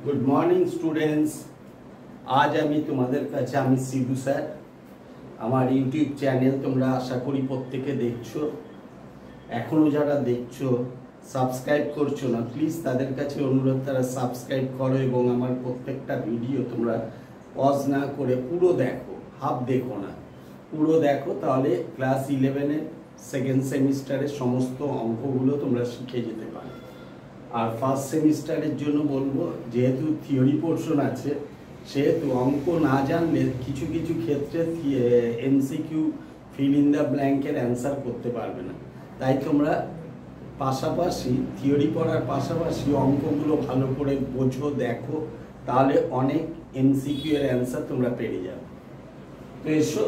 Good morning students. आज আমি তোমাদের কাছে আমি শিবু স্যার আমার ইউটিউব চ্যানেল তোমরা আশা করি প্রত্যেকে দেখছো। এখনো যারা দেখছো সাবস্ক্রাইব করছো না, প্লিজ তাদের কাছে অনুরোধ তারা সাবস্ক্রাইব করো এবং আমার প্রত্যেকটা ভিডিও তোমরা পজ না করে পুরো দেখো, হাফ দেখো না, পুরো দেখো, তাহলে ক্লাস 11 এর সেকেন্ড সেমিস্টারের সমস্ত অঙ্কগুলো তোমরা শিখে যেতে পারো। আর ফার্স্ট সেমিস্টারের জন্য বলবো, যেহেতু থিওরি পোর্শন আছে সেহেতু অঙ্ক না জানলে কিছু কিছু ক্ষেত্রে এমসিকিউ ফিল ইন দ্য ব্ল্যাঙ্কের অ্যান্সার করতে পারবে না। তাই তোমরা পাশাপাশি থিওরি পড়ার পাশাপাশি অঙ্কগুলো ভালো করে বোঝো, দেখো, তাহলে অনেক এমসিকিউ এর অ্যান্সার তোমরা পেরে যাবে। তো এসো,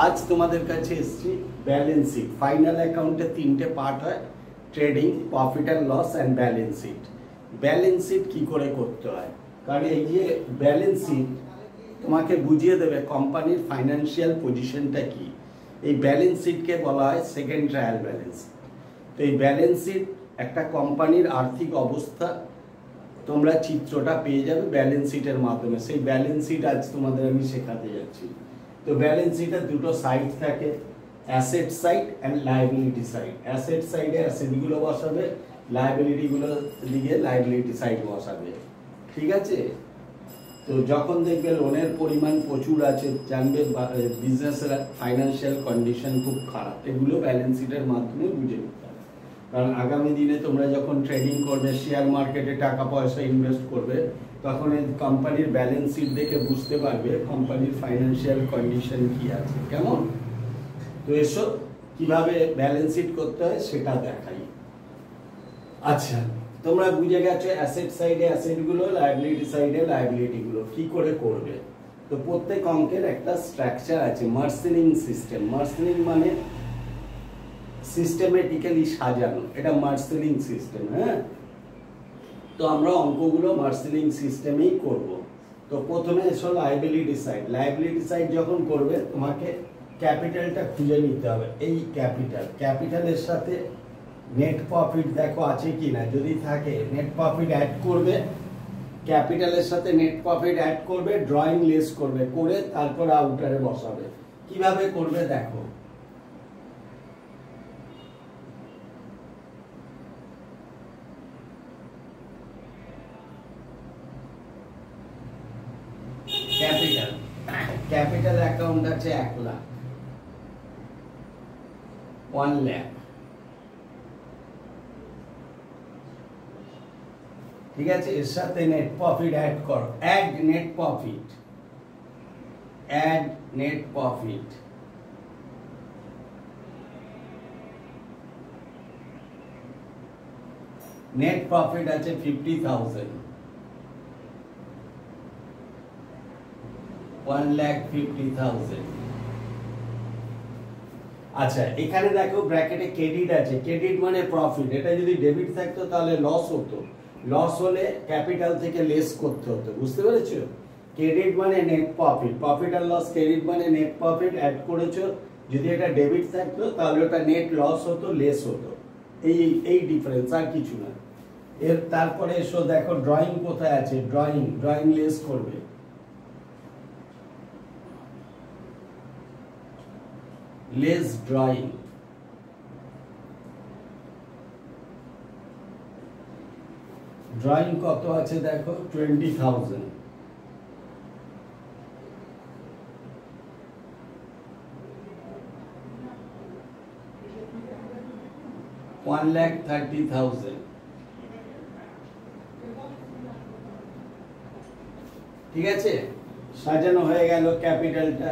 আজ তোমাদের কাছে এসছি ব্যালেন্স শিট। ফাইনাল অ্যাকাউন্টে 3টে পার্ট হয়, trading, profit and loss and balance sheet. Balance sheet কী করে করতে হয়, কারণ এই যে ব্যালেন্স শিট তোমাকে বুঝিয়ে দেবে কোম্পানির ফাইন্যান্সিয়াল পজিশনটা কি। এই ব্যালেন্স শিটকে বলা হয় সেকেন্ড ট্রায়াল ব্যালেন্স। তো এই ব্যালেন্স শিট একটা কোম্পানির আর্থিক অবস্থা তোমরা চিত্রটা পেয়ে যাবে ব্যালেন্স শিটের মাধ্যমে। সেই ব্যালেন্স শিট আজ তোমাদের আমি শেখাতে যাচ্ছি। তো ব্যালেন্স শিটের দুটো সাইড থাকে, asset side and liability side. Asset সাইডে অ্যাসেটগুলো বসাবে, লায়াবিলিটিগুলো দিকে লায়াবিলিটি সাইড বসাবে, ঠিক আছে? তো যখন দেখবে লোনের পরিমাণ প্রচুর আছে, জানবে বিজনেসের ফাইন্যান্সিয়াল কন্ডিশন খুব খারাপ, এগুলো ব্যালেন্স শিটের মাধ্যমে বুঝে নিতে হবে। কারণ আগামী দিনে তোমরা যখন ট্রেডিং করবে, শেয়ার মার্কেটে টাকা পয়সা ইনভেস্ট করবে, তখন এই কোম্পানির ব্যালেন্স শিট দেখে বুঝতে পারবে কোম্পানির ফাইন্যান্সিয়াল কন্ডিশন কি আছে, কেমন? তো এসো কিভাবে ব্যালেন্স শিট করতে হয় সেটা দেখাই। আচ্ছা, তোমরা বুঝে গেছো অ্যাসেট সাইডে অ্যাসেটগুলো, লায়াবিলিটি সাইডে লায়াবিলিটিগুলো কি করে করবে। তো প্রত্যেক অঙ্কের একটা স্ট্রাকচার আছে, মার্সেলিং সিস্টেম। মার্সেলিং মানে সিস্টেমেটিক্যালি সাজানো, এটা মার্সেলিং সিস্টেম। হ্যাঁ, তো আমরা অঙ্কগুলো মার্সেলিং সিস্টেমেই করব। তো প্রথমে এসো লায়াবিলিটি সাইড। লায়াবিলিটি সাইড যখন করবে তোমাকে ক্যাপিটালটা খুঁজে নিতে হবে। এই ক্যাপিটালের সাথে নেট প্রফিট দেখো আছে কি না, যদি থাকে নেট প্রফিট অ্যাড করবে, ক্যাপিটালের সাথে নেট প্রফিট অ্যাড করবে, ড্রয়িং লেস করবে, করে তারপর আউটারে বসাবে। কিভাবে করবে দেখো। ক্যাপিটাল অ্যাকাউন্ট আছে 1 লাখ, 1 লাখ, ঠিক আছে? এর সাথে নেট প্রফিট অ্যাড করো, add net profit, add net profit. Net profit আছে 50,000, 1,50,000। আচ্ছা, এখানে দেখো ব্র্যাকেটে ক্রেডিট আছে, ক্রেডিট মানে প্রফিট। এটা যদি ডেবিট থাকতো তাহলে লস হতো, লস হলে ক্যাপিটাল থেকে লেস করতে হতো, বুঝতে পেরেছো? ক্রেডিট মানে নেট প্রফিট, প্রফিট আর লস, ক্রেডিট মানে নেট প্রফিট অ্যাড করেছো। যদি এটা ডেবিট থাকতো তাহলে ওটা নেট লস হতো, লেস হতো। এই ডিফারেন্স, আর কিছু না। এর তারপরে এসো দেখো ড্রয়িং কোথায় আছে, ড্রয়িং লেস করবে, লেস ড্রয়িং। ড্রয়িং কত আছে দেখো, 20,000। $1,30,000, ঠিক আছে? সাজানো হয়ে গেল ক্যাপিটালটা।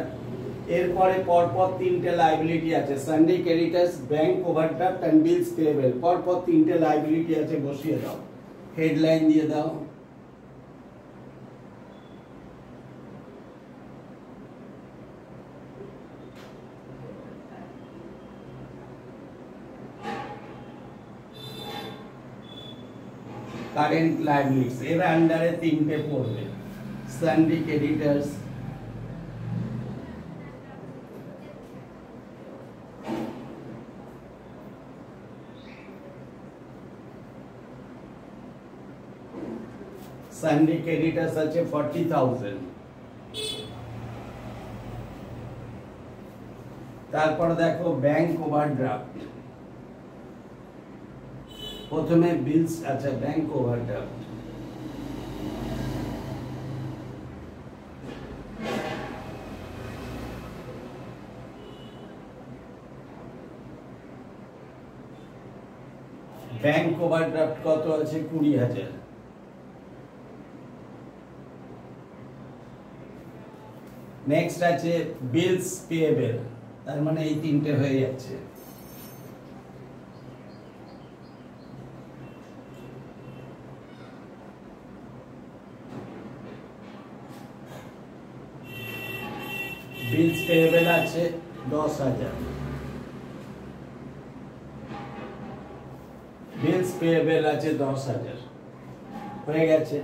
এরপরে পরপর 3টে লায়াবিলিটি আছে, sundry creditors, bank overdraft and bills payable. পরপর 3টে লায়াবিলিটি আছে, বসিয়ে দাও, হেডলাইন দিয়ে দাও। কারেন্ট লায়াবিলিটিস এর আন্ডারে 3টে পড়বে, সানডে ক্রেডিটার্স, সানডে ক্রেডিটার্স আছে 40,000। তারপর দেখো ব্যাংক ওভারড্রাফট, প্রথমে বিলস, আচ্ছা ব্যাংক ওভারড্রাফট, ব্যাংক ওভারড্রাফট কত আছে? 20,000। নেক্সট আছে বিলস পেয়েবল, তার মানে এই তিনটে হয়ে যাচ্ছে। বিলস পেয়েবল আছে 10,000, বিলস পেয়েবল আছে 10,000 হয়ে গেছে।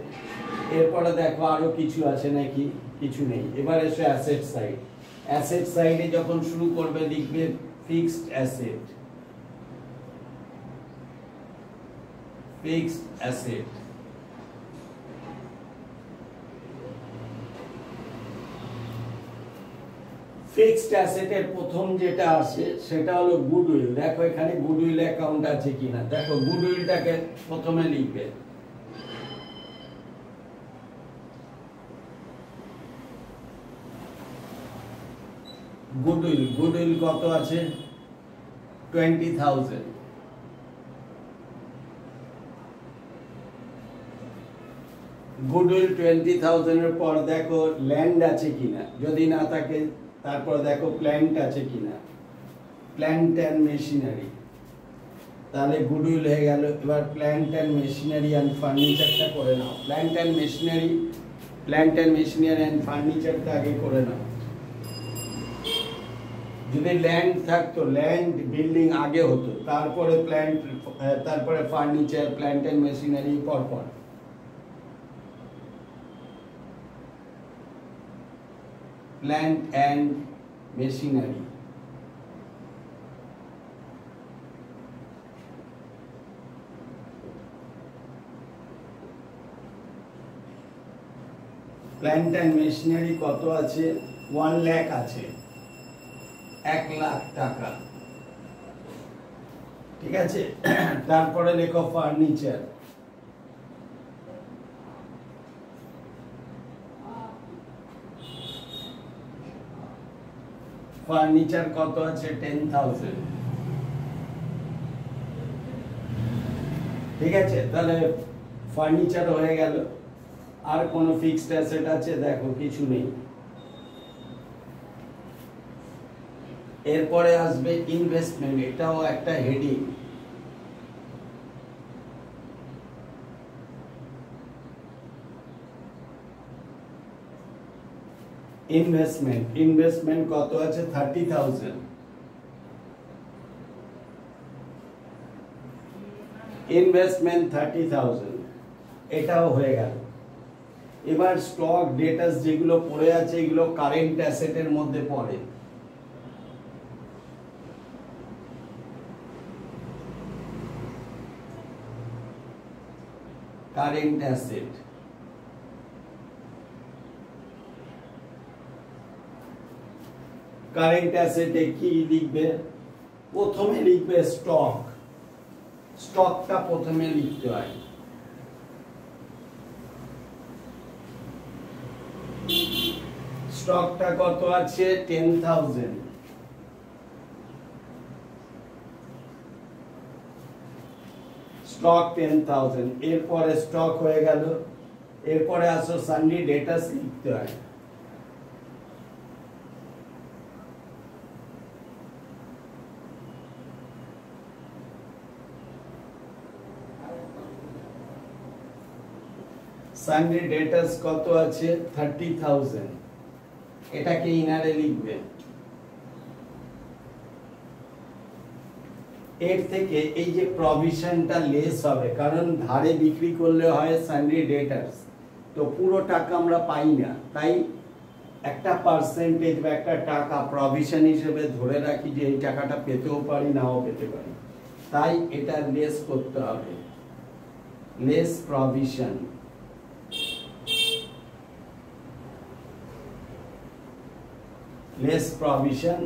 এরপরে দেখো আরো কিছু আছে নাকি? কিছু নেই। এবার এসে অ্যাসেট সাইড। অ্যাসেট সাইডে যখন শুরু করবে লিখবে fixed asset, fixed asset. Fixed অ্যাসেটের প্রথম যেটা আসে সেটা হলো গুডউইল। দেখো এখানে গুডউইল অ্যাকাউন্ট আছে কিনা, দেখো গুডউইলটাকে প্রথমে লিখবে। গুডউইল, গুডউইল কত আছে? 20,000। গুডউইল 20,000 এর পর দেখো ল্যান্ড আছে কিনা, যদি না থাকে তারপর দেখো প্ল্যান্ট আছে কিনা, প্ল্যান্ট এন্ড মেশিনারি, তাহলে গুডউইল হয়ে গেল। এবার প্ল্যান্ট এন্ড মেশিনারি এন্ড ফার্নিচারটা করে নাও। প্ল্যান্ট এন্ড মেশিনারি এন্ড ফার্নিচারটা আগে করে নাও। যদি ল্যান্ড থাকতো, ল্যান্ড বিল্ডিং আগে হতো, তারপরে প্ল্যান্ট, তারপরে ফার্নিচার, প্ল্যান্ট এন্ড মেশিনারি পরপর। Plant and machinery, plant and machinery কত আছে? 1 লাখ আছে, 1 লাখ টাকা, ঠিক আছে। তারপরে লেখো ফার্নিচার, ফার্নিচার কত আছে? 10,000, ঠিক আছে। তাহলে ফার্নিচার হয়ে গেল। আর কোন ফিক্সড অ্যাসেট আছে? দেখো কিছু নেই। এরপরে আসবে ইনভেস্টমেন্ট, এটাও একটা হেডিং। ইনভেস্টমেন্ট, ইনভেস্টমেন্ট কত আছে? 30,000। ইনভেস্টমেন্ট 30,000, এটাও হয়ে গেল। এবার স্টক ডেটাস যেগুলো পড়ে আছে এগুলো কারেন্ট অ্যাসেটের মধ্যে পড়ে। কারেন্ট অ্যাসেট, কারেন্ট অ্যাসেটে কি লিখবে? প্রথমে লিখবে স্টক, স্টকটা প্রথমে লিখতে হয়। স্টকটা কত আছে? 10,000। স্টক 10,000। এরপরে স্টক হয়ে গেল। এরপরে আসো সানডে ডেটাস লিখতে হয়। সানডে ডেটাস কত আছে? 30,000। এটাকে ইনারে লিখবে। এর থেকে এই যে প্রভিশনটা লেস হবে, কারণ ধারে বিক্রি করলে হয় সানডে ডেটার্স, তো পুরো টাকা আমরা পাই না, তাই একটা পার্সেন্টেজ বা একটা টাকা প্রভিশন হিসেবে ধরে রাখি যে এই টাকাটা পেতেও পারি, নাও পেতে পারি, তাই এটা লেস করতে হবে, less provision. Less provision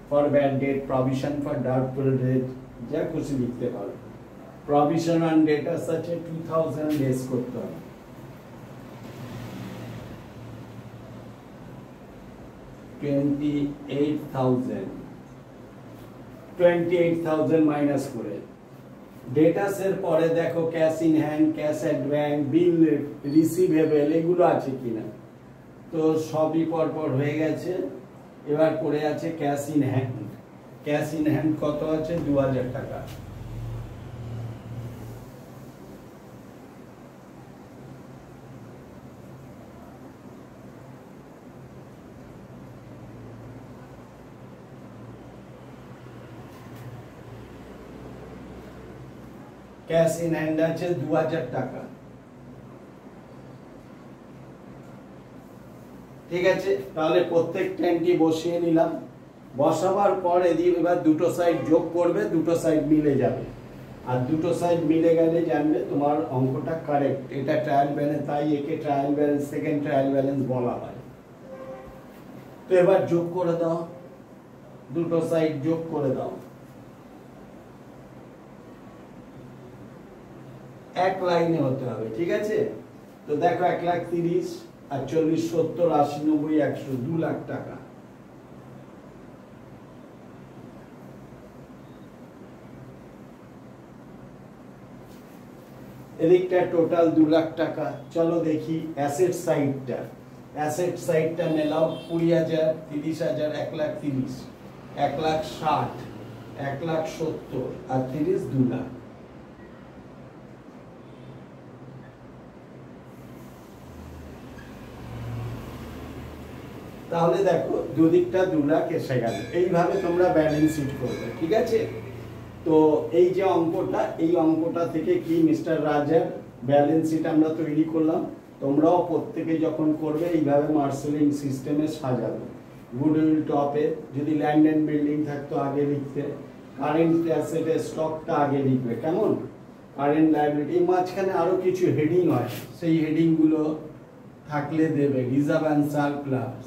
for bad debt, provision for doubtful debt, যা খুশি লিখতে পারো। প্রভিশন অন ডেটাস আছে 2000 লেস করতে হবে। $28,000 মাইনাস করে ডেটাসের পরে দেখো cash in hand, cash at bank, bill receivable এগুলো আছে কিনা। তো সবই পরপর হয়ে গেছে। এবার পড়ে আছে cash in hand. Cash in hand কত আছে? 2000 টাকা। ক্যাশ ইন হ্যান্ড আছে 2000 টাকা। ঠিক আছে, তাহলে প্রত্যেক ট্রেনটি বসিয়ে নিলাম। বসাবার পরে এবার দুটো সাইড যোগ করবে, দুটো সাইড মিলে যাবে। আর দুটো সাইড মিলে গেলে জানবে তোমার অঙ্কটা কারেক্ট। এটা ট্রায়াল ব্যালেন্স, তাই একে trial balance, second trial balance বলা হয়। তো এবার যোগ করে দাও, দুটো সাইড যোগ করে দাও। 1 লাইনে হতে হবে, ঠিক আছে। তো দেখো 1,30,000 আর 40, 70, 80, 90, 100, 2 লাখ টাকা। এদিকটা টোটাল 2 লাখ টাকা। চলো দেখি অ্যাসেট সাইডটা। অ্যাসেট সাইডটা মেলাও 20,000, 30,000, 1,30,000, 1,60,000, 1,70,000 আর 30, 2 লাখ। তাহলে দেখো দুদিকটা 2 লাখ এসে গেল। এইভাবে তোমরা ব্যালেন্স শিট করবে, ঠিক আছে। তো এই যে অঙ্কটা, এই অঙ্কটা থেকে কি মিস্টার রাজার ব্যালেন্স শিট আমরা তৈরি করলাম। তোমরাও প্রত্যেকে যখন করবে এইভাবে মার্সেলিং সিস্টেমে সাজাবে। গুডউইল টপে যদি ল্যান্ড এন্ড বিল্ডিং থাকতো আগে লিখতে, কারেন্ট অ্যাসেটের স্টকটা আগে লিখবে, কেমন, কারেন্ট লায়াবিলিটি। মাঝখানে আরো কিছু হেডিং হয়, সেই হেডিং গুলো থাকলে দেবে। Reserve and surplus,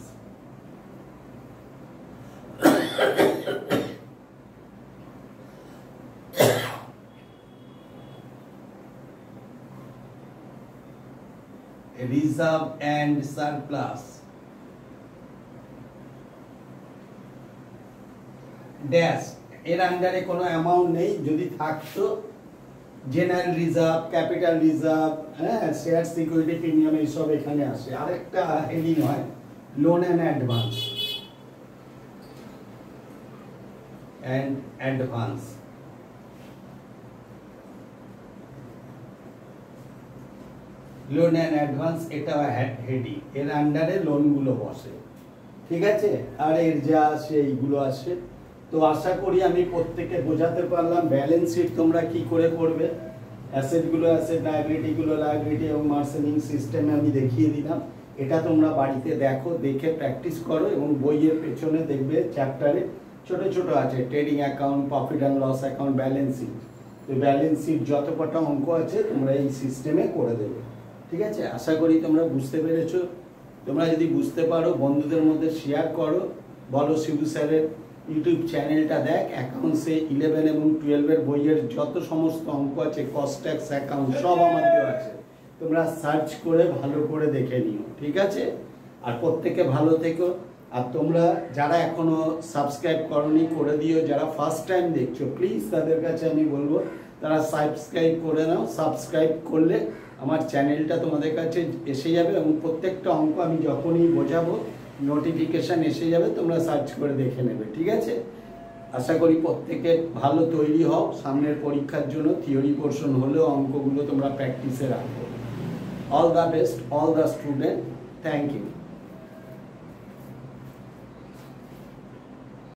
reserve and surplus, dash. এর আন্ডারে কোনো অ্যামাউন্ট নেই, যদি থাকতো জেনারেল রিজার্ভ, ক্যাপিটাল রিজার্ভ, হ্যাঁ, শেয়ার সিকিউরিটি প্রিমিয়াম এইসব এখানে আসে। আরেকটা হেডিং হয় loan and advance, advance. Loan and advance, এটা হেডিং। এর আন্ডারে লোনগুলো বসে, ঠিক আছে। আর এর যা আসে এইগুলো আসে। তো আশা করি আমি প্রত্যেককে বোঝাতে পারলাম ব্যালেন্স শিট তোমরা কি করে করবে। অ্যাসেটগুলো অ্যাসেট, লায়াবিলিটিগুলো লায়াবিলিটি এবং মার্সেলিং সিস্টেমে আমি দেখিয়ে দিলাম। এটা তোমরা বাড়িতে দেখো, দেখে প্র্যাকটিস করো। এবং বইয়ের পেছনে দেখবে চ্যাপ্টারে ছোট ছোট আছে trading account, profit and loss account, balance sheet. তো ব্যালেন্স শিট যত কটা অঙ্ক আছে তোমরা এই সিস্টেমে করে দেবে, ঠিক আছে। আশা করি তোমরা বুঝতে পেরেছো। তোমরা যদি বুঝতে পারো বন্ধুদের মধ্যে শেয়ার করো, বলো শিবু স্যারের ইউটিউব চ্যানেলটা দেখ। অ্যাকাউন্টসে 11 এবং 12 বইয়ের যত সমস্ত অঙ্ক আছে, কস্ট ট্যাক্স অ্যাকাউন্ট সব আমার দেওয়া আছে। তোমরা সার্চ করে ভালো করে দেখে নিও, ঠিক আছে। আর প্রত্যেকে ভালো থেকো। আর তোমরা যারা এখনো সাবস্ক্রাইব করনি করে দিও। যারা ফার্স্ট টাইম দেখছো প্লিজ তাদের কাছে আমি বলবো তারা সাবস্ক্রাইব করে নাও। সাবস্ক্রাইব করলে আমার চ্যানেলটা তোমাদের কাছে এসে যাবে এবং প্রত্যেকটা অঙ্ক আমি যখনই বোঝাবো নোটিফিকেশান এসে যাবে, তোমরা সার্চ করে দেখে নেবে, ঠিক আছে। আশা করি প্রত্যেকে ভালো তৈরি হও সামনের পরীক্ষার জন্য। থিওরি পোর্শন হলেও অঙ্কগুলো তোমরা প্র্যাকটিসে রাখো। All the best, all the student. Thank you.